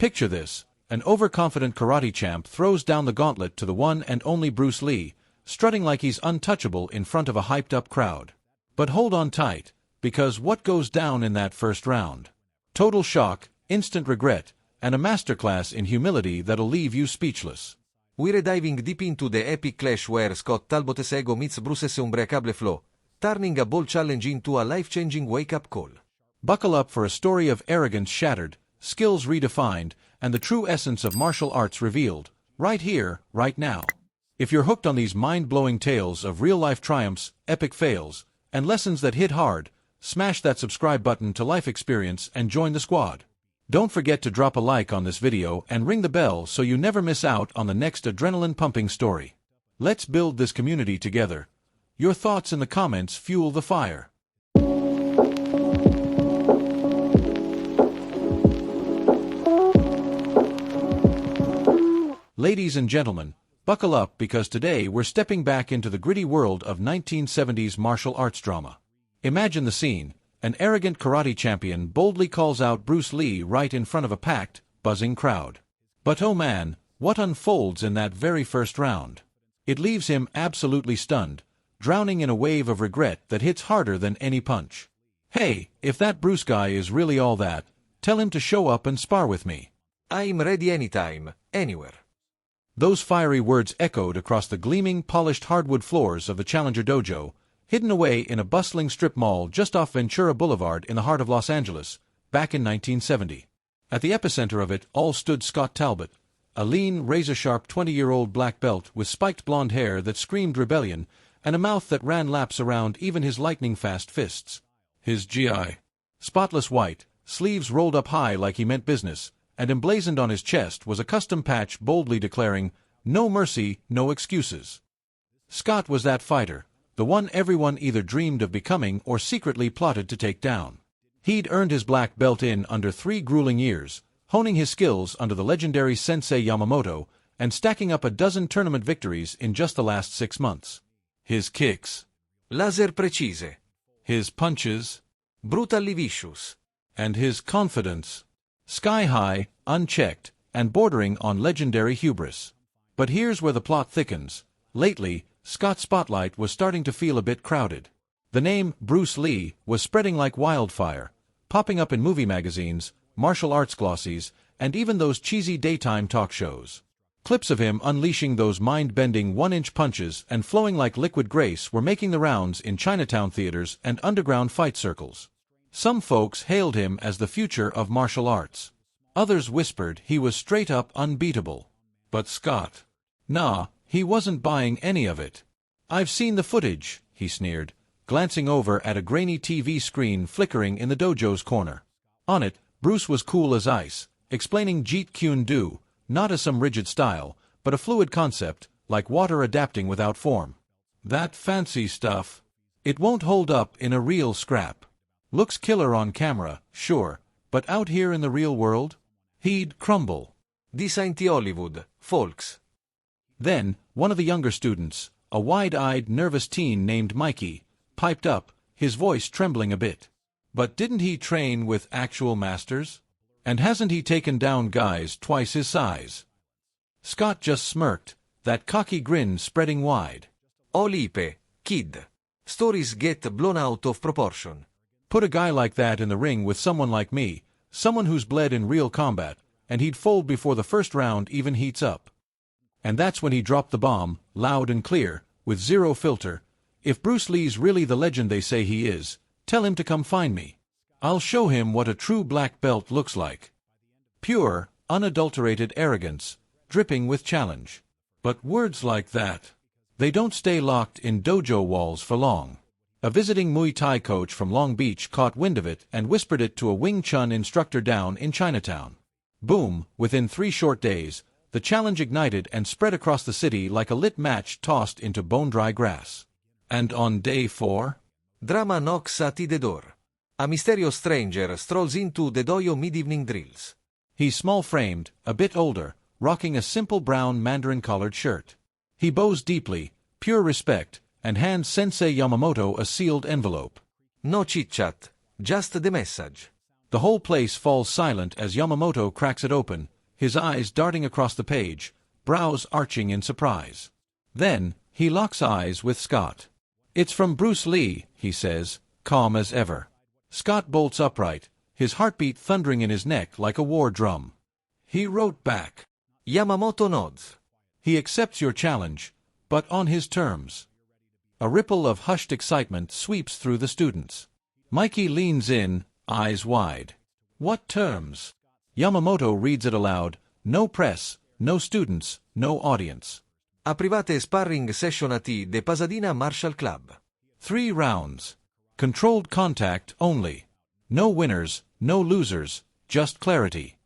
Picture this. An overconfident karate champ throws down the gauntlet to the one and only Bruce Lee, strutting like he's untouchable in front of a hyped-up crowd. But hold on tight, because what goes down in that first round? Total shock, instant regret, and a masterclass in humility that'll leave you speechless. We're diving deep into the epic clash where Scott Talbot's ego meets Bruce's unbreakable flow, turning a bold challenge into a life-changing wake-up call. Buckle up for a story of arrogance shattered, skills redefined, and the true essence of martial arts revealed, right here, right now. If you're hooked on these mind-blowing tales of real-life triumphs, epic fails, and lessons that hit hard, smash that subscribe button to Life Experience and join the squad. Don't forget to drop a like on this video and ring the bell so you never miss out on the next adrenaline-pumping story. Let's build this community together. Your thoughts in the comments fuel the fire. Ladies and gentlemen, buckle up because today we're stepping back into the gritty world of 1970s martial arts drama. Imagine the scene. An arrogant karate champion boldly calls out Bruce Lee right in front of a packed, buzzing crowd. But oh man, what unfolds in that very first round? It leaves him absolutely stunned, drowning in a wave of regret that hits harder than any punch. Hey, if that Bruce guy is really all that, tell him to show up and spar with me. I'm ready anytime, anywhere. Those fiery words echoed across the gleaming, polished hardwood floors of the Challenger Dojo, hidden away in a bustling strip mall just off Ventura Boulevard in the heart of Los Angeles, back in 1970. At the epicenter of it all stood Scott Talbot, a lean, razor-sharp 20-year-old black belt with spiked blonde hair that screamed rebellion and a mouth that ran laps around even his lightning-fast fists. His GI, spotless white, sleeves rolled up high like he meant business, and emblazoned on his chest was a custom patch boldly declaring, "No mercy, no excuses." Scott was that fighter, the one everyone either dreamed of becoming or secretly plotted to take down. He'd earned his black belt in under 3 grueling years, honing his skills under the legendary Sensei Yamamoto and stacking up a dozen tournament victories in just the last 6 months. His kicks, Laser precise. his punches, Brutally vicious. and his confidence, sky-high, unchecked, and bordering on legendary hubris. But here's where the plot thickens. Lately, Scott's spotlight was starting to feel a bit crowded. The name Bruce Lee was spreading like wildfire, popping up in movie magazines, martial arts glossies, and even those cheesy daytime talk shows. Clips of him unleashing those mind-bending 1-inch punches and flowing like liquid grace were making the rounds in Chinatown theaters and underground fight circles. Some folks hailed him as the future of martial arts. Others whispered he was straight-up unbeatable. But Scott, nah, he wasn't buying any of it. "I've seen the footage," he sneered, glancing over at a grainy TV screen flickering in the dojo's corner. On it, Bruce was cool as ice, explaining Jeet Kune, not as some rigid style, but a fluid concept, like water adapting without form. That fancy stuff. It won't hold up in a real scrap. Looks killer on camera, sure, but out here in the real world? He'd crumble. This ain't Hollywood, folks. Then, one of the younger students, a wide-eyed, nervous teen named Mikey, piped up, his voice trembling a bit. But didn't he train with actual masters? And hasn't he taken down guys twice his size? Scott just smirked, that cocky grin spreading wide. Olipe, kid. Stories get blown out of proportion. Put a guy like that in the ring with someone like me, someone who's bled in real combat, and he'd fold before the first round even heats up. And that's when he dropped the bomb, loud and clear, with zero filter. "If Bruce Lee's really the legend they say he is, tell him to come find me. I'll show him what a true black belt looks like." Pure, unadulterated arrogance, dripping with challenge. But words like that, they don't stay locked in dojo walls for long. A visiting Muay Thai coach from Long Beach caught wind of it and whispered it to a Wing Chun instructor down in Chinatown. Boom, within 3 short days, the challenge ignited and spread across the city like a lit match tossed into bone-dry grass. And on day 4? Drama knocks at the door. A mysterious stranger strolls into the dojo mid-evening drills. He's small-framed, a bit older, rocking a simple brown mandarin-collared shirt. He bows deeply, pure respect, and hands Sensei Yamamoto a sealed envelope. No chit-chat, just the message. The whole place falls silent as Yamamoto cracks it open, his eyes darting across the page, brows arching in surprise. Then, he locks eyes with Scott. "It's from Bruce Lee," he says, calm as ever. Scott bolts upright, his heartbeat thundering in his neck like a war drum. He wrote back. Yamamoto nods. He accepts your challenge, but on his terms. A ripple of hushed excitement sweeps through the students. Mikey leans in, eyes wide. "What terms?" Yamamoto reads it aloud. "No press, no students, no audience. A private sparring session at the Pasadena Martial Club. 3 rounds. Controlled contact only. No winners, no losers, just clarity."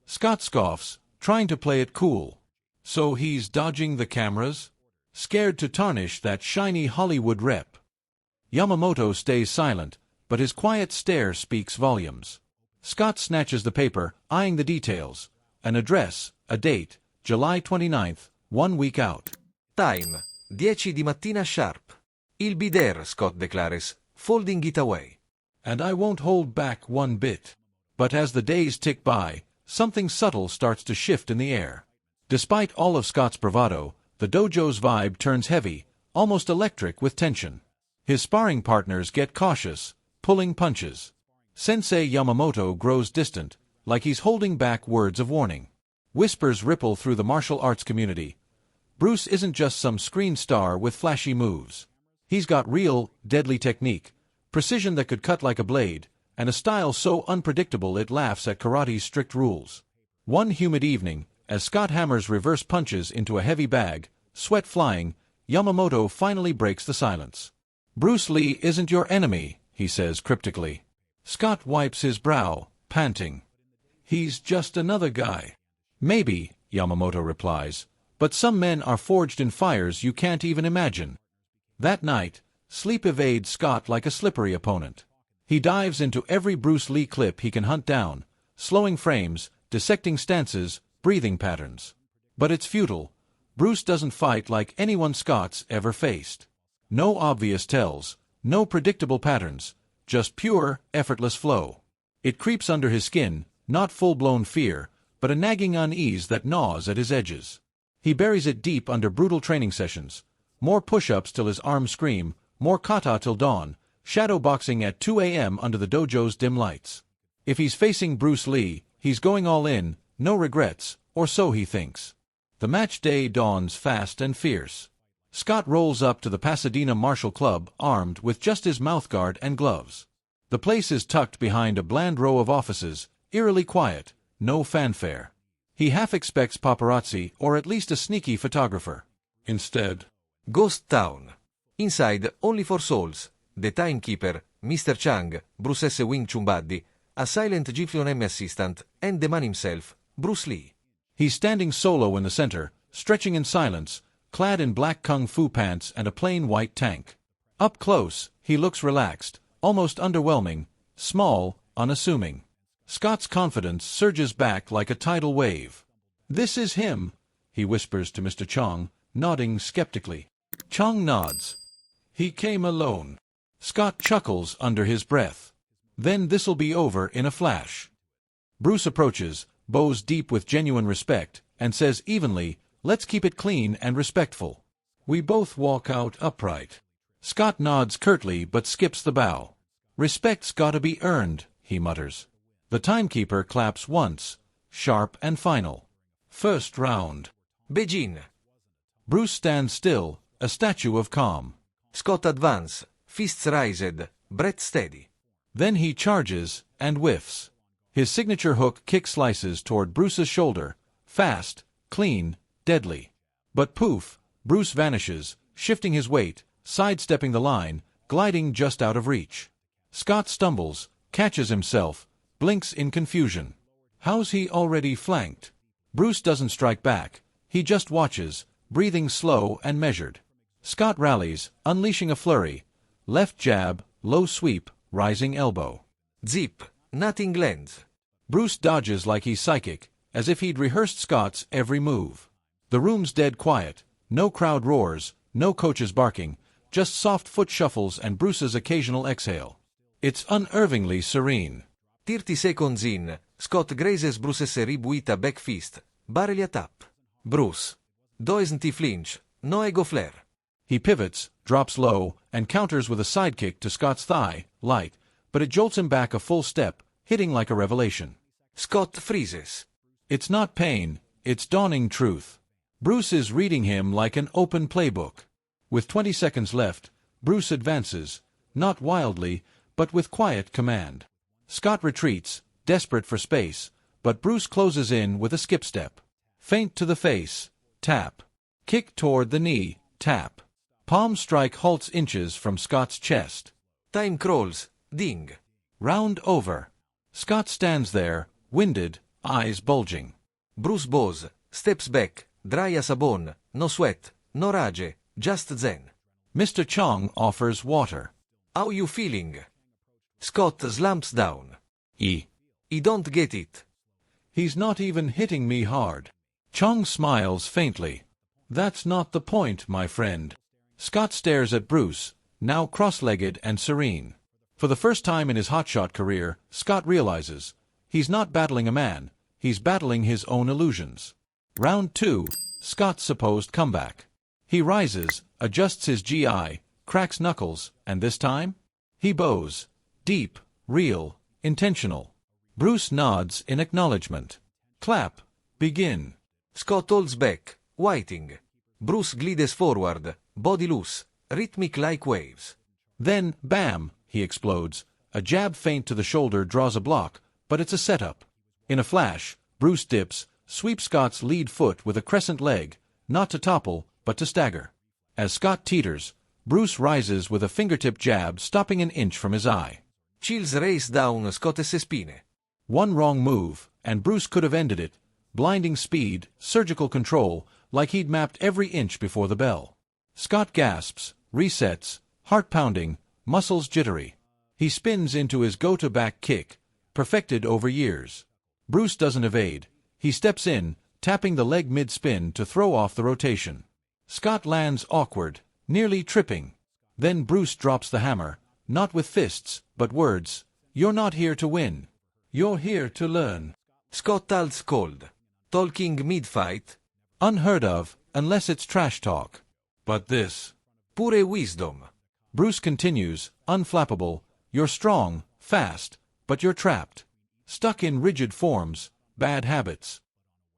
Scott scoffs, trying to play it cool. So he's dodging the cameras? Scared to tarnish that shiny Hollywood rep. Yamamoto stays silent, but his quiet stare speaks volumes. Scott snatches the paper, eyeing the details. An address, a date, July 29th, 1 week out. Time, 10 di mattina sharp. "I'll be there," Scott declares, folding it away. "And I won't hold back one bit." But as the days tick by, something subtle starts to shift in the air. Despite all of Scott's bravado, the dojo's vibe turns heavy, almost electric with tension. His sparring partners get cautious, pulling punches. Sensei Yamamoto grows distant, like he's holding back words of warning. Whispers ripple through the martial arts community. Bruce isn't just some screen star with flashy moves. He's got real, deadly technique, precision that could cut like a blade, and a style so unpredictable it laughs at karate's strict rules. One humid evening, as Scott hammers reverse punches into a heavy bag, sweat flying, Yamamoto finally breaks the silence. "Bruce Lee isn't your enemy," he says cryptically. Scott wipes his brow, panting. "He's just another guy." "Maybe," Yamamoto replies, "but some men are forged in fires you can't even imagine." That night, sleep evades Scott like a slippery opponent. He dives into every Bruce Lee clip he can hunt down, slowing frames, dissecting stances, breathing patterns. But it's futile. Bruce doesn't fight like anyone Scott's ever faced. No obvious tells, no predictable patterns, just pure, effortless flow. It creeps under his skin, not full-blown fear, but a nagging unease that gnaws at his edges. He buries it deep under brutal training sessions. More push-ups till his arms scream, more kata till dawn, shadow boxing at 2 a.m. under the dojo's dim lights. If he's facing Bruce Lee, he's going all in, no regrets, or so he thinks. The match day dawns fast and fierce. Scott rolls up to the Pasadena Martial Club armed with just his mouthguard and gloves. The place is tucked behind a bland row of offices, eerily quiet, no fanfare. He half expects paparazzi or at least a sneaky photographer. Instead, Ghost Town. Inside, only 4 souls. The timekeeper, Mr. Chang, Bruce's Wing Chun buddy, a silent G-F-M assistant, and the man himself, Bruce Lee. He's standing solo in the center, stretching in silence, clad in black kung fu pants and a plain white tank. Up close, he looks relaxed, almost underwhelming, small, unassuming. Scott's confidence surges back like a tidal wave. "This is him," he whispers to Mr. Chong, nodding skeptically. Chong nods. "He came alone." Scott chuckles under his breath. "Then this'll be over in a flash." Bruce approaches, bows deep with genuine respect, and says evenly, "Let's keep it clean and respectful." We both walk out upright. Scott nods curtly but skips the bow. "Respect's gotta be earned," he mutters. The timekeeper claps once, sharp and final. First round. Begin. Bruce stands still, a statue of calm. Scott advance, fists raised, breath steady. Then he charges and whiffs. His signature hook kick slices toward Bruce's shoulder, fast, clean, deadly. But poof, Bruce vanishes, shifting his weight, sidestepping the line, gliding just out of reach. Scott stumbles, catches himself, blinks in confusion. How's he already flanked? Bruce doesn't strike back. He just watches, breathing slow and measured. Scott rallies, unleashing a flurry. Left jab, low sweep, rising elbow. Zip, nothing lands. Bruce dodges like he's psychic, as if he'd rehearsed Scott's every move. The room's dead quiet. No crowd roars, no coaches barking, just soft foot shuffles and Bruce's occasional exhale. It's unnervingly serene. 30 seconds in, Scott grazes Bruce's rib with a back fist, barely a tap. Bruce doesn't he flinch, no ego flare. He pivots, drops low, and counters with a sidekick to Scott's thigh, light, but it jolts him back a full step, hitting like a revelation. Scott freezes. It's not pain, it's dawning truth. Bruce is reading him like an open playbook. With 20 seconds left, Bruce advances, not wildly, but with quiet command. Scott retreats, desperate for space, but Bruce closes in with a skip step. Feint to the face, tap. Kick toward the knee, tap. Palm strike halts inches from Scott's chest. Time crawls, ding. Round over. Scott stands there, winded, eyes bulging. Bruce bows, steps back, dry as a bone, no sweat, no rage, just zen. Mr. Chong offers water. How you feeling? Scott slumps down. He don't get it. He's not even hitting me hard. Chong smiles faintly. That's not the point, my friend. Scott stares at Bruce, now cross-legged and serene. For the first time in his hotshot career, Scott realizes he's not battling a man, he's battling his own illusions. Round 2, Scott's supposed comeback. He rises, adjusts his GI, cracks knuckles, and this time? He bows. Deep, real, intentional. Bruce nods in acknowledgement. Clap. Begin. Scott holds back, waiting. Bruce glides forward, body loose, rhythmic like waves. Then, bam, he explodes. A jab feint to the shoulder draws a block, but it's a setup. In a flash, Bruce dips, sweeps Scott's lead foot with a crescent leg, not to topple, but to stagger. As Scott teeters, Bruce rises with a fingertip jab stopping an inch from his eye. Chills race down Scott's spine. One wrong move, and Bruce could have ended it. Blinding speed, surgical control, like he'd mapped every inch before the bell. Scott gasps, resets, heart pounding, muscles jittery. He spins into his go-to-back kick, perfected over years. Bruce doesn't evade. He steps in, tapping the leg mid-spin to throw off the rotation. Scott lands awkward, nearly tripping. Then Bruce drops the hammer, not with fists, but words. You're not here to win. You're here to learn. Scott halts cold. Talking mid-fight. Unheard of, unless it's trash talk. But this. Pure wisdom. Bruce continues, unflappable. You're strong, fast, but you're trapped. Stuck in rigid forms, bad habits.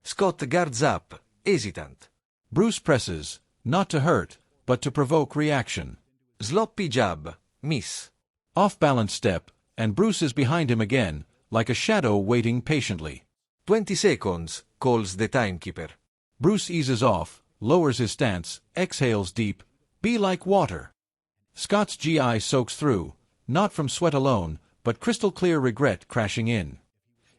Scott guards up, hesitant. Bruce presses, not to hurt, but to provoke reaction. Sloppy jab, miss. Off-balance step, and Bruce is behind him again, like a shadow waiting patiently. 20 seconds, calls the timekeeper. Bruce eases off, lowers his stance, exhales deep. Be like water. Scott's GI soaks through, not from sweat alone, but crystal-clear regret crashing in.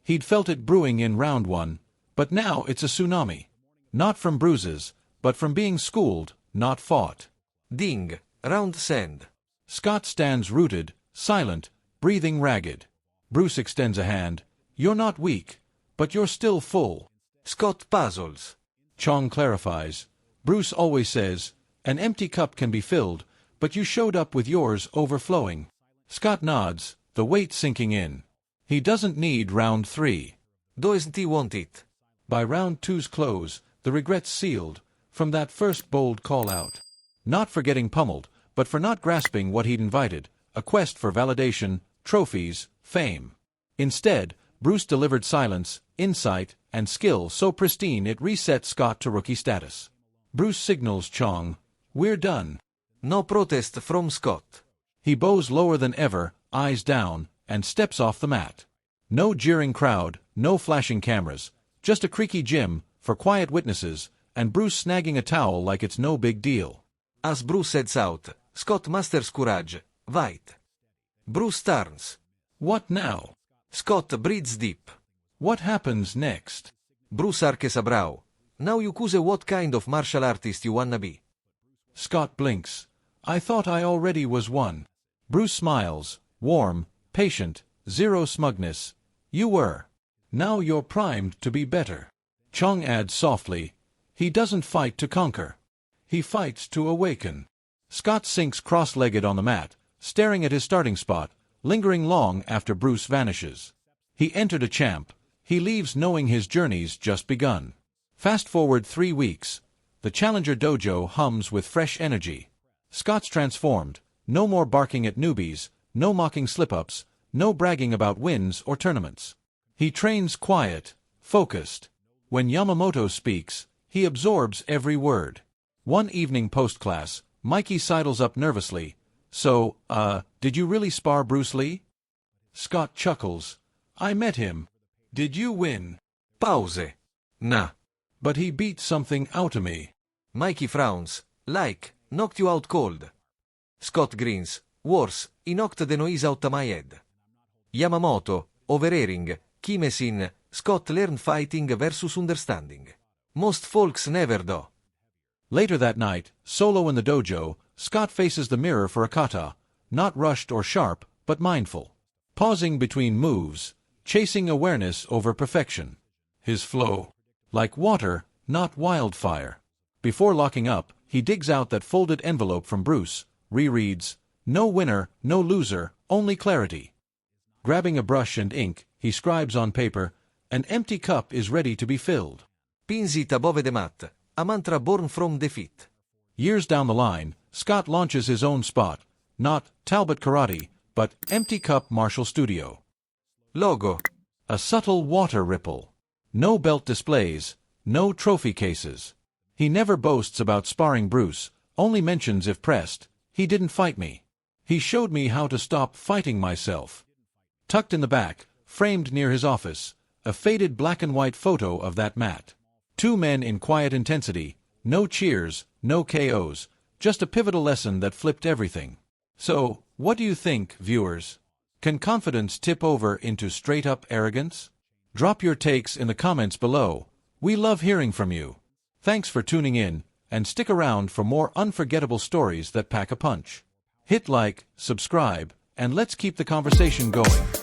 He'd felt it brewing in round 1, but now it's a tsunami. Not from bruises, but from being schooled, not fought. Ding, round send. Scott stands rooted, silent, breathing ragged. Bruce extends a hand. You're not weak, but you're still full. Scott puzzles. Chong clarifies. Bruce always says, an empty cup can be filled, but you showed up with yours overflowing. Scott nods, the weight sinking in. He doesn't need round 3. Doesn't he want it? By round 2's close, the regret's sealed, from that first bold call-out. Not for getting pummeled, but for not grasping what he'd invited, a quest for validation, trophies, fame. Instead, Bruce delivered silence, insight, and skill so pristine it reset Scott to rookie status. Bruce signals Chong, we're done. No protest from Scott. He bows lower than ever, eyes down, and steps off the mat. No jeering crowd, no flashing cameras, just a creaky gym, for quiet witnesses, and Bruce snagging a towel like it's no big deal. As Bruce heads out, Scott masters courage, white. Bruce turns. What now? Scott breathes deep. What happens next? Bruce arches a brow. Now you choose what kind of martial artist you wanna be. Scott blinks. I thought I already was one. Bruce smiles, warm, patient, zero smugness. You were. Now you're primed to be better. Chong adds softly, he doesn't fight to conquer. He fights to awaken. Scott sinks cross-legged on the mat, staring at his starting spot, lingering long after Bruce vanishes. He entered a champ. He leaves knowing his journey's just begun. Fast forward 3 weeks. The Challenger Dojo hums with fresh energy. Scott's transformed. No more barking at newbies, no mocking slip-ups, no bragging about wins or tournaments. He trains quiet, focused. When Yamamoto speaks, he absorbs every word. One evening post-class, Mikey sidles up nervously. So, did you really spar Bruce Lee? Scott chuckles. I met him. Did you win? Pause. Nah. But he beat something out of me. Mikey frowns. Like, knocked you out cold. Scott grins. Worse, he knocked the noise out of my head. Yamamoto, overhearing, Kimesin, Scott learned fighting versus understanding. Most folks never do. Later that night, solo in the dojo, Scott faces the mirror for a kata, not rushed or sharp, but mindful. Pausing between moves, chasing awareness over perfection. His flow. Like water, not wildfire. Before locking up, he digs out that folded envelope from Bruce, rereads, no winner, no loser, only clarity. Grabbing a brush and ink, he scribes on paper, an empty cup is ready to be filled. Pins it above the mat, a mantra born from defeat. Years down the line, Scott launches his own spot, not Talbot Karate, but Empty Cup Martial Studio. Logo. A subtle water ripple. No belt displays, no trophy cases. He never boasts about sparring Bruce, only mentions if pressed, he didn't fight me. He showed me how to stop fighting myself. Tucked in the back, framed near his office, a faded black and white photo of that mat. 2 men in quiet intensity, no cheers, no KOs, just a pivotal lesson that flipped everything. So, what do you think, viewers? Can confidence tip over into straight-up arrogance? Drop your takes in the comments below. We love hearing from you. Thanks for tuning in, and stick around for more unforgettable stories that pack a punch. Hit like, subscribe, and let's keep the conversation going.